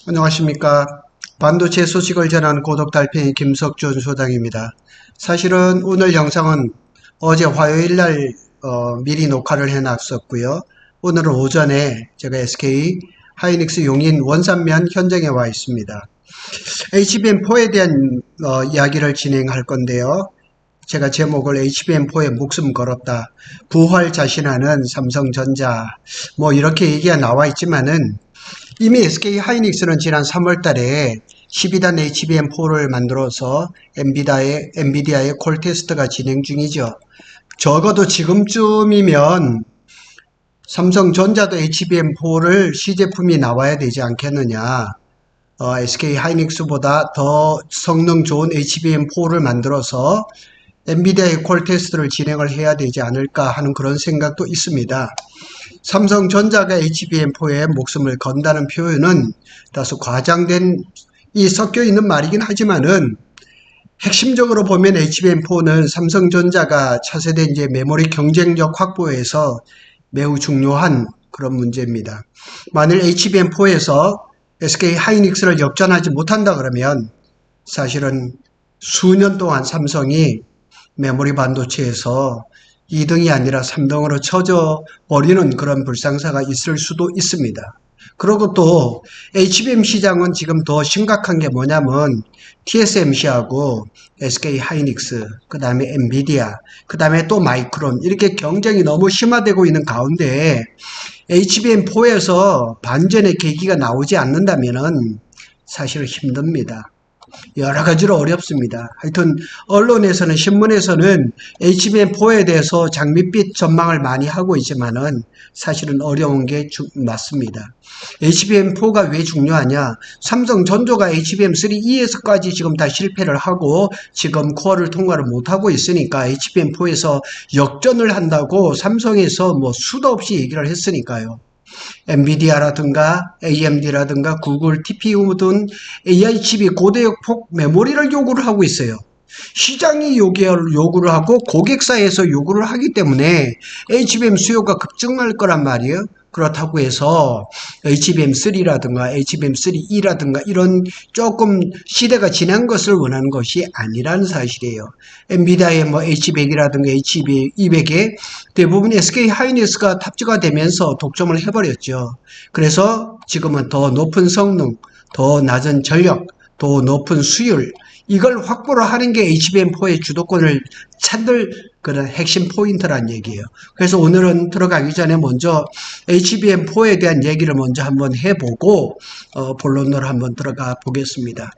안녕하십니까. 반도체 소식을 전하는 고독달팽이 김석준 소장입니다. 사실은 오늘 영상은 어제 화요일 날 미리 녹화를 해놨었고요. 오늘은 오전에 제가 SK 하이닉스 용인 원산면 현장에 와 있습니다. HBM4에 대한 이야기를 진행할 건데요. 제가 제목을 HBM4에 목숨 걸었다. 부활자신하는 삼성전자. 뭐 이렇게 얘기가 나와 있지만은 이미 SK 하이닉스는 지난 3월 달에 12단 HBM4를 만들어서 엔비디아의 콜 테스트가 진행 중이죠. 적어도 지금쯤이면 삼성전자도 HBM4를 시제품이 나와야 되지 않겠느냐. SK 하이닉스보다 더 성능 좋은 HBM4를 만들어서 엔비디아의 콜 테스트를 진행을 해야 되지 않을까 하는 그런 생각도 있습니다. 삼성전자가 HBM4에 목숨을 건다는 표현은 다소 과장된 섞여 있는 말이긴 하지만은 핵심적으로 보면 HBM4는 삼성전자가 차세대 이제 메모리 경쟁력 확보에서 매우 중요한 그런 문제입니다. 만일 HBM4에서 SK 하이닉스를 역전하지 못한다 그러면 사실은 수년 동안 삼성이 메모리 반도체에서 2등이 아니라 3등으로 쳐져 버리는 그런 불상사가 있을 수도 있습니다. 그리고 또 HBM 시장은 지금 더 심각한 게 뭐냐면 TSMC하고 SK 하이닉스, 그 다음에 엔비디아, 그 다음에 또 마이크론 이렇게 경쟁이 너무 심화되고 있는 가운데 HBM4에서 반전의 계기가 나오지 않는다면 사실 힘듭니다. 여러 가지로 어렵습니다. 하여튼 언론에서는 신문에서는 HBM4에 대해서 장밋빛 전망을 많이 하고 있지만은 사실은 어려운 게 맞습니다. HBM4가 왜 중요하냐? 삼성전자가 HBM3E에서까지 지금 다 실패를 하고 지금 코어를 통과를 못하고 있으니까 HBM4에서 역전을 한다고 삼성에서 뭐 수도 없이 얘기를 했으니까요. 엔비디아라든가 AMD라든가 구글, TPU 등 AI 칩이 고대역 폭 메모리를 요구를 하고 있어요. 시장이 요구를 하고 고객사에서 요구를 하기 때문에 HBM 수요가 급증할 거란 말이에요. 그렇다고 해서 HBM3라든가 HBM3E라든가 이런 조금 시대가 지난 것을 원하는 것이 아니라는 사실이에요. 엔비디아의 뭐 H100이라든가 H200에 대부분 SK 하이닉스가 탑재가 되면서 독점을 해버렸죠. 그래서 지금은 더 높은 성능, 더 낮은 전력, 더 높은 수율, 이걸 확보를 하는 게 HBM4의 주도권을 찾을 그런 핵심 포인트란 얘기예요. 그래서 오늘은 들어가기 전에 먼저 HBM4에 대한 얘기를 먼저 한번 해보고 본론으로 한번 들어가 보겠습니다.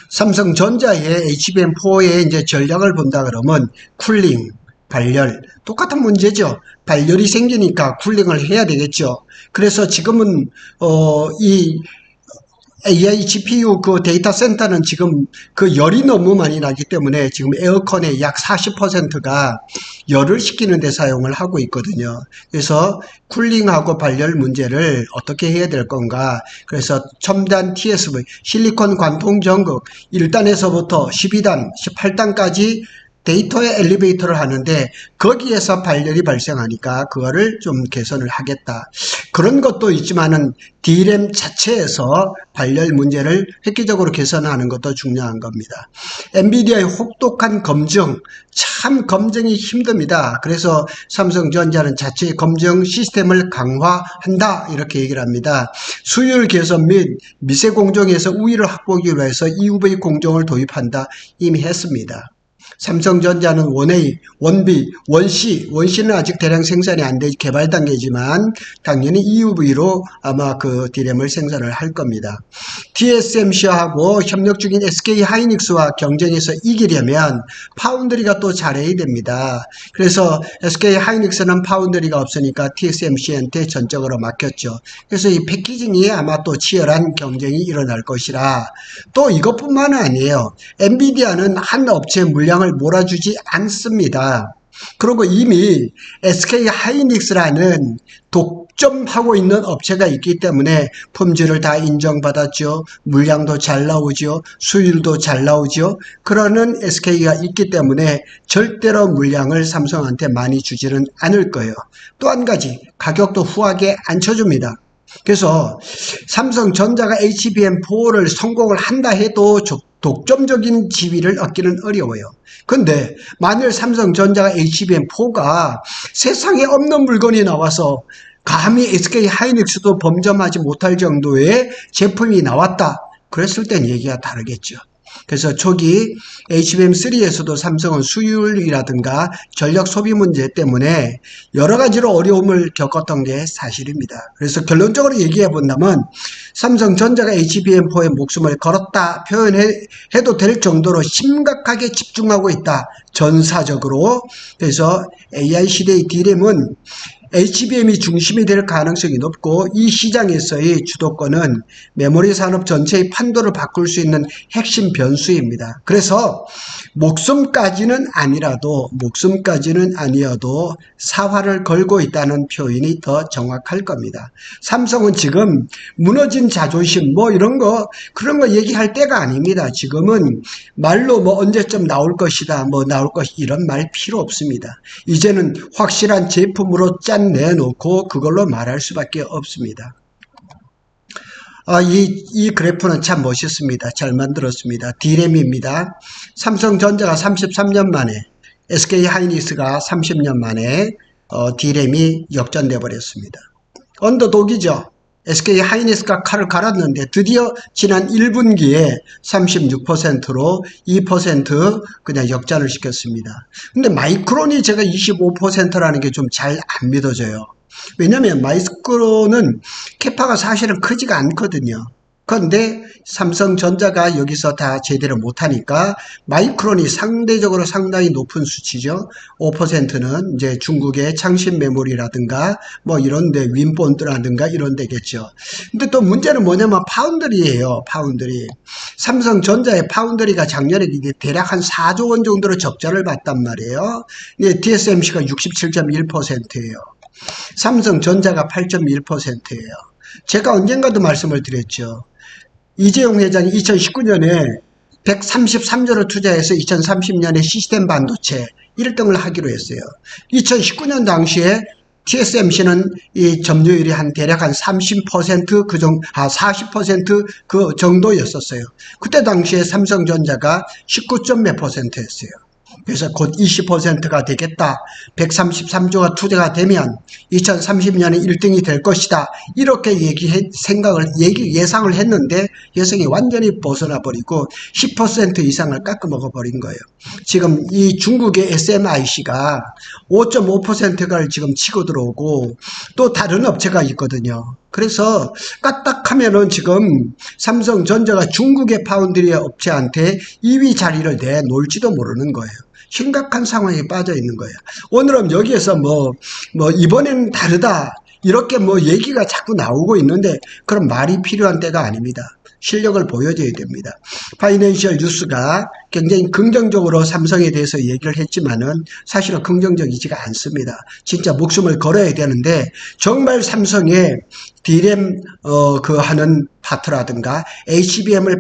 삼성전자의 HBM4의 이제 전략을 본다 그러면 쿨링, 발열, 똑같은 문제죠. 발열이 생기니까 쿨링을 해야 되겠죠. 그래서 지금은 이 AI GPU 그 데이터 센터는 지금 그 열이 너무 많이 나기 때문에 지금 에어컨의 약 40%가 열을 식히는 데 사용을 하고 있거든요. 그래서 쿨링하고 발열 문제를 어떻게 해야 될 건가. 그래서 첨단 TSV, 실리콘 관통 전극 1단에서부터 12단, 18단까지 데이터의 엘리베이터를 하는데 거기에서 발열이 발생하니까 그거를 좀 개선을 하겠다. 그런 것도 있지만은 D램 자체에서 발열 문제를 획기적으로 개선하는 것도 중요한 겁니다. 엔비디아의 혹독한 검증, 참 검증이 힘듭니다. 그래서 삼성전자는 자체 검증 시스템을 강화한다 이렇게 얘기를 합니다. 수율 개선 및 미세 공정에서 우위를 확보하기 위해서 EUV 공정을 도입한다 이미 했습니다. 삼성전자는 원A, 원B, 원C는 아직 대량 생산이 안 돼 개발 단계지만 당연히 EUV로 아마 그 D램을 생산을 할 겁니다. TSMC하고 협력 중인 SK 하이닉스와 경쟁에서 이기려면 파운드리가 또 잘해야 됩니다. 그래서 SK 하이닉스는 파운드리가 없으니까 TSMC한테 전적으로 맡겼죠. 그래서 이 패키징이 아마 또 치열한 경쟁이 일어날 것이라. 또 이것뿐만 아니에요. 엔비디아는 한 업체의 물량을 몰아주지 않습니다. 그리고 이미 SK 하이닉스라는 독점하고 있는 업체가 있기 때문에 품질을 다 인정받았죠. 물량도 잘 나오죠. 수율도 잘 나오죠. 그러는 SK가 있기 때문에 절대로 물량을 삼성한테 많이 주지는 않을 거예요. 또 한 가지, 가격도 후하게 안 쳐줍니다. 그래서 삼성전자가 HBM4를 성공을 한다 해도 독점적인 지위를 얻기는 어려워요. 근데 만일 삼성전자가 HBM4가 세상에 없는 물건이 나와서 감히 SK 하이닉스도 범접하지 못할 정도의 제품이 나왔다. 그랬을 땐 얘기가 다르겠죠. 그래서 초기 HBM3에서도 삼성은 수율이라든가 전력 소비 문제 때문에 여러 가지로 어려움을 겪었던 게 사실입니다. 그래서 결론적으로 얘기해 본다면 삼성전자가 HBM4에 목숨을 걸었다 표현해도 될 정도로 심각하게 집중하고 있다. 전사적으로. 그래서 AI 시대의 D램은 HBM이 중심이 될 가능성이 높고 이 시장에서의 주도권은 메모리 산업 전체의 판도를 바꿀 수 있는 핵심 변수입니다. 그래서 목숨까지는 아니어도 사활을 걸고 있다는 표현이 더 정확할 겁니다. 삼성은 지금 무너진 자존심 그런 거 얘기할 때가 아닙니다. 지금은 말로 언제쯤 나올 것이다 이런 말 필요 없습니다. 이제는 확실한 제품으로 내놓고 그걸로 말할 수밖에 없습니다. 이 그래프는 참 멋있습니다. 잘 만들었습니다. D램입니다. 삼성전자가 33년 만에, SK 하이닉스가 30년 만에 D램이 역전돼 버렸습니다. 언더독이죠. SK 하이닉스가 칼을 갈았는데 드디어 지난 1분기에 36%로 2% 그냥 역전을 시켰습니다. 근데 마이크론이 제가 25%라는 게 좀 잘 안 믿어져요. 왜냐면 마이크론은 캐파가 사실은 크지가 않거든요. 그런데 삼성전자가 여기서 다 제대로 못하니까 마이크론이 상대적으로 상당히 높은 수치죠. 5%는 이제 중국의 창신 메모리라든가 이런데 윈본드라든가 이런 데겠죠. 근데 또 문제는 뭐냐면 파운드리예요. 파운드리. 삼성전자의 파운드리가 작년에 대략 한 4조 원 정도로 적자를 봤단 말이에요. TSMC가 67.1%예요. 삼성전자가 8.1%예요. 제가 언젠가도 말씀을 드렸죠. 이재용 회장이 2019년에 133조를 투자해서 2030년에 시스템 반도체 1등을 하기로 했어요. 2019년 당시에 TSMC는 이 점유율이 대략 한 30% 40% 그 정도였었어요. 그때 당시에 삼성전자가 19점 몇 %였어요. 그래서 곧 20%가 되겠다. 133조가 투자가 되면 2030년에 1등이 될 것이다. 이렇게 예상을 했는데 예상이 완전히 벗어나 버리고 10% 이상을 깎아먹어 버린 거예요. 지금 이 중국의 SMIC가 5.5%를 지금 치고 들어오고 또 다른 업체가 있거든요. 그래서 까딱하면은 지금 삼성전자가 중국의 파운드리 업체한테 2위 자리를 내놓을지도 모르는 거예요. 심각한 상황에 빠져 있는 거예요. 오늘은 여기에서 이번에는 다르다. 이렇게 얘기가 자꾸 나오고 있는데 그런 말이 필요한 때가 아닙니다. 실력을 보여줘야 됩니다. 파이낸셜 뉴스가 굉장히 긍정적으로 삼성에 대해서 얘기를 했지만은 사실은 긍정적이지가 않습니다. 진짜 목숨을 걸어야 되는데 정말 삼성의 D램 하는 파트라든가 HBM을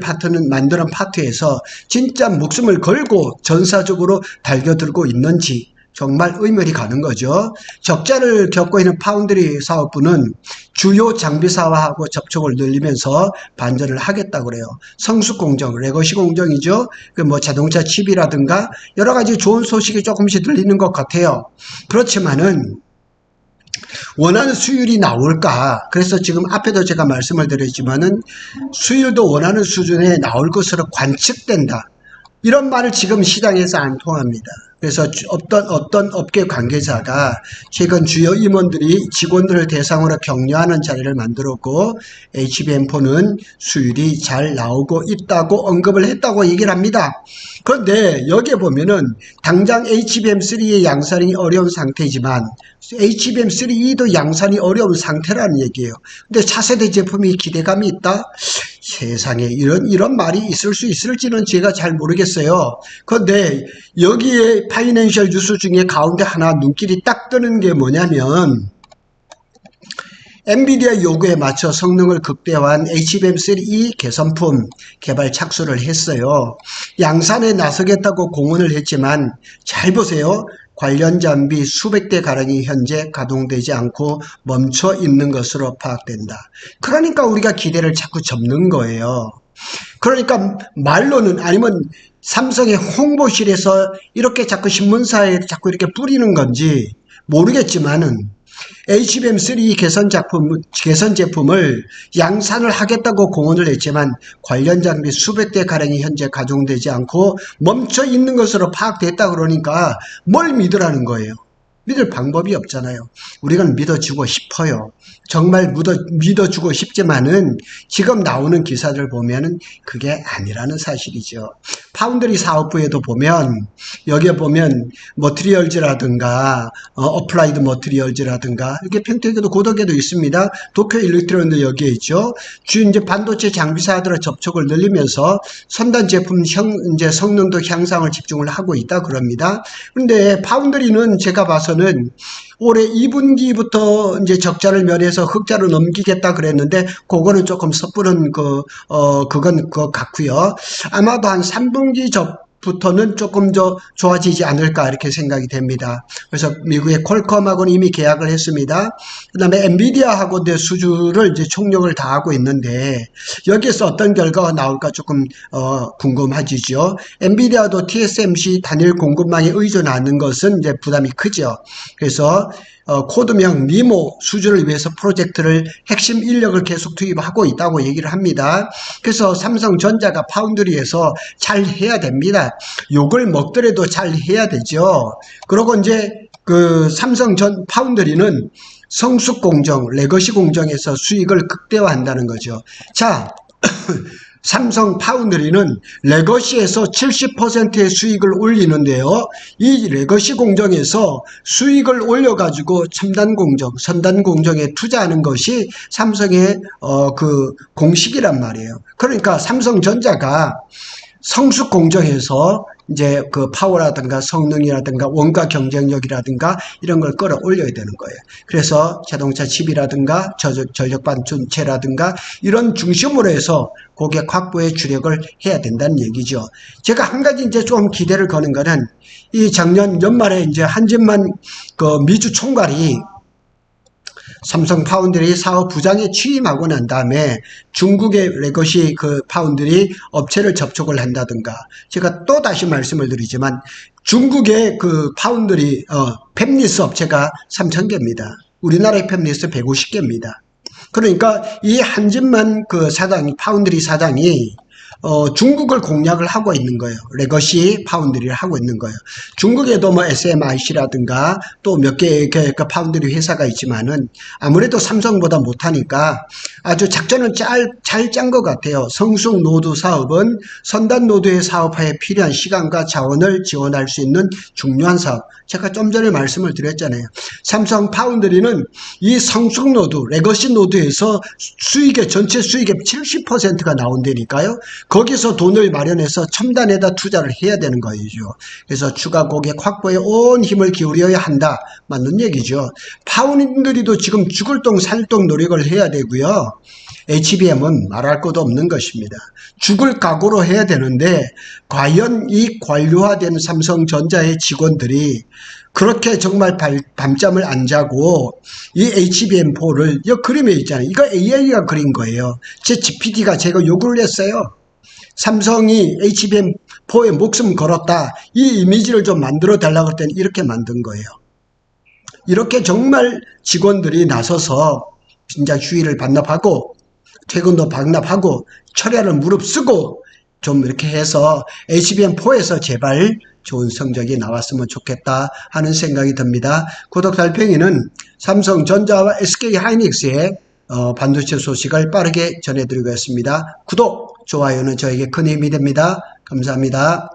만드는 파트에서 진짜 목숨을 걸고 전사적으로 달겨들고 있는지 정말 의문이 가는 거죠. 적자를 겪고 있는 파운드리 사업부는 주요 장비사와하고 접촉을 늘리면서 반전을 하겠다고 그래요. 성숙 공정, 레거시 공정이죠. 자동차 칩이라든가 여러 가지 좋은 소식이 조금씩 들리는 것 같아요. 그렇지만은 원하는 수율이 나올까? 그래서 지금 앞에도 제가 말씀을 드렸지만은 수율도 원하는 수준에 나올 것으로 관측된다. 이런 말을 지금 시장에서 안 통합니다. 그래서 어떤 업계 관계자가 최근 주요 임원들이 직원들을 대상으로 격려하는 자리를 만들었고 HBM4는 수율이 잘 나오고 있다고 언급을 했다고 얘기를 합니다. 그런데 여기에 보면은 당장 HBM3의 양산이 어려운 상태지만 HBM3E도 양산이 어려운 상태라는 얘기예요. 근데 차세대 제품이 기대감이 있다? 세상에 이런 말이 있을 수 있을지는 제가 잘 모르겠어요. 그런데 여기에 파이낸셜 뉴스 중에 가운데 하나 눈길이 딱 뜨는 게 뭐냐면 엔비디아 요구에 맞춰 성능을 극대화한 HBM3E 개선품 개발 착수를 했어요. 양산에 나서겠다고 공언을 했지만 잘 보세요. 관련 장비 수백 대 가량이 현재 가동되지 않고 멈춰 있는 것으로 파악된다. 그러니까 우리가 기대를 자꾸 접는 거예요. 그러니까 말로는 아니면 삼성의 홍보실에서 이렇게 자꾸 신문사에 자꾸 이렇게 뿌리는 건지 모르겠지만은 HBM3 개선 제품을 양산을 하겠다고 공언을 했지만 관련 장비 수백 대 가량이 현재 가동되지 않고 멈춰 있는 것으로 파악됐다 그러니까 뭘 믿으라는 거예요. 믿을 방법이 없잖아요. 우리가 믿어주고 싶어요. 정말 믿어주고 싶지만은 지금 나오는 기사들 보면은 그게 아니라는 사실이죠. 파운드리 사업부에도 보면 여기에 보면 머티리얼즈라든가 어플라이드 머티리얼즈라든가 이게 평택에도 고덕에도 있습니다. 도쿄 일렉트론도 여기에 있죠. 주요 이제 반도체 장비사들의 접촉을 늘리면서 선단 제품 이제 성능도 향상을 집중을 하고 있다 그럽니다. 그런데 파운드리는 제가 봐서는 올해 2분기부터 이제 적자를 면해서 흑자로 넘기겠다 그랬는데 그거는 조금 섣부른 그건 그거 같고요. 아마도 한 3분기 부터는 조금 더 좋아지지 않을까 이렇게 생각이 됩니다. 그래서 미국의 퀄컴하고는 이미 계약을 했습니다. 그 다음에 엔비디아하고 수주를 이제 총력을 다하고 있는데 여기에서 어떤 결과가 나올까 조금 궁금하지죠. 엔비디아도 TSMC 단일 공급망에 의존하는 것은 이제 부담이 크죠. 그래서 코드명 미모 수주를 위해서 프로젝트를 핵심 인력을 계속 투입하고 있다고 얘기를 합니다. 그래서 삼성전자가 파운드리에서 잘 해야 됩니다. 욕을 먹더라도 잘 해야 되죠. 그리고 이제 파운드리는 성숙 공정, 레거시 공정에서 수익을 극대화한다는 거죠. 자, 삼성 파운드리는 레거시에서 70%의 수익을 올리는데요. 이 레거시 공정에서 수익을 올려가지고 첨단 공정, 선단 공정에 투자하는 것이 삼성의 공식이란 말이에요. 그러니까 삼성전자가 성숙 공정에서 이제 파워라든가 성능이라든가 원가 경쟁력이라든가 이런 걸 끌어올려야 되는 거예요. 그래서 자동차 칩이라든가 전력 반도체라든가 이런 중심으로 해서 고객 확보에 주력을 해야 된다는 얘기죠. 제가 한 가지 이제 좀 기대를 거는 거는 이 작년 연말에 이제 한진만 미주 총괄이 삼성 파운드리 사업 부장에 취임하고 난 다음에 중국의 레거시 파운드리 업체를 접촉을 한다든가 제가 또 다시 말씀을 드리지만 중국의 파운드리 팹리스 업체가 3,000개입니다. 우리나라의 팹리스 150개입니다. 그러니까 이 한진만 파운드리 사장이 중국을 공략을 하고 있는 거예요. 레거시 파운드리를 하고 있는 거예요. 중국에도 뭐 SMIC라든가 또 몇 개의 파운드리 회사가 있지만은 아무래도 삼성보다 못하니까 아주 작전을 잘 짠 것 같아요. 성숙 노드 사업은 선단 노드의 사업화에 필요한 시간과 자원을 지원할 수 있는 중요한 사업. 제가 좀 전에 말씀을 드렸잖아요. 삼성 파운드리는 이 성숙 노드, 레거시 노드에서 전체 수익의 70%가 나온다니까요. 거기서 돈을 마련해서 첨단에다 투자를 해야 되는 거죠. 그래서 추가 고객 확보에 온 힘을 기울여야 한다. 맞는 얘기죠. 파운드리도 지금 죽을 똥 살 똥 노력을 해야 되고요. HBM은 말할 것도 없는 것입니다. 죽을 각오로 해야 되는데 과연 이 관료화된 삼성전자의 직원들이 그렇게 정말 밤잠을 안 자고 이 HBM4를 이 그림에 있잖아요. 이거 AI가 그린 거예요. 제 GPT가 제가 요구를 했어요. 삼성이 HBM4에 목숨 걸었다. 이 이미지를 좀 만들어 달라고 할 때는 이렇게 만든 거예요. 이렇게 정말 직원들이 나서서 진짜 휴일을 반납하고 퇴근도 반납하고 철야를 무릅쓰고 좀 이렇게 해서 HBM4에서 제발 좋은 성적이 나왔으면 좋겠다 하는 생각이 듭니다. 구독 달팽이는 삼성전자와 SK하이닉스의 반도체 소식을 빠르게 전해드리겠습니다. 구독, 좋아요는 저에게 큰 힘이 됩니다. 감사합니다.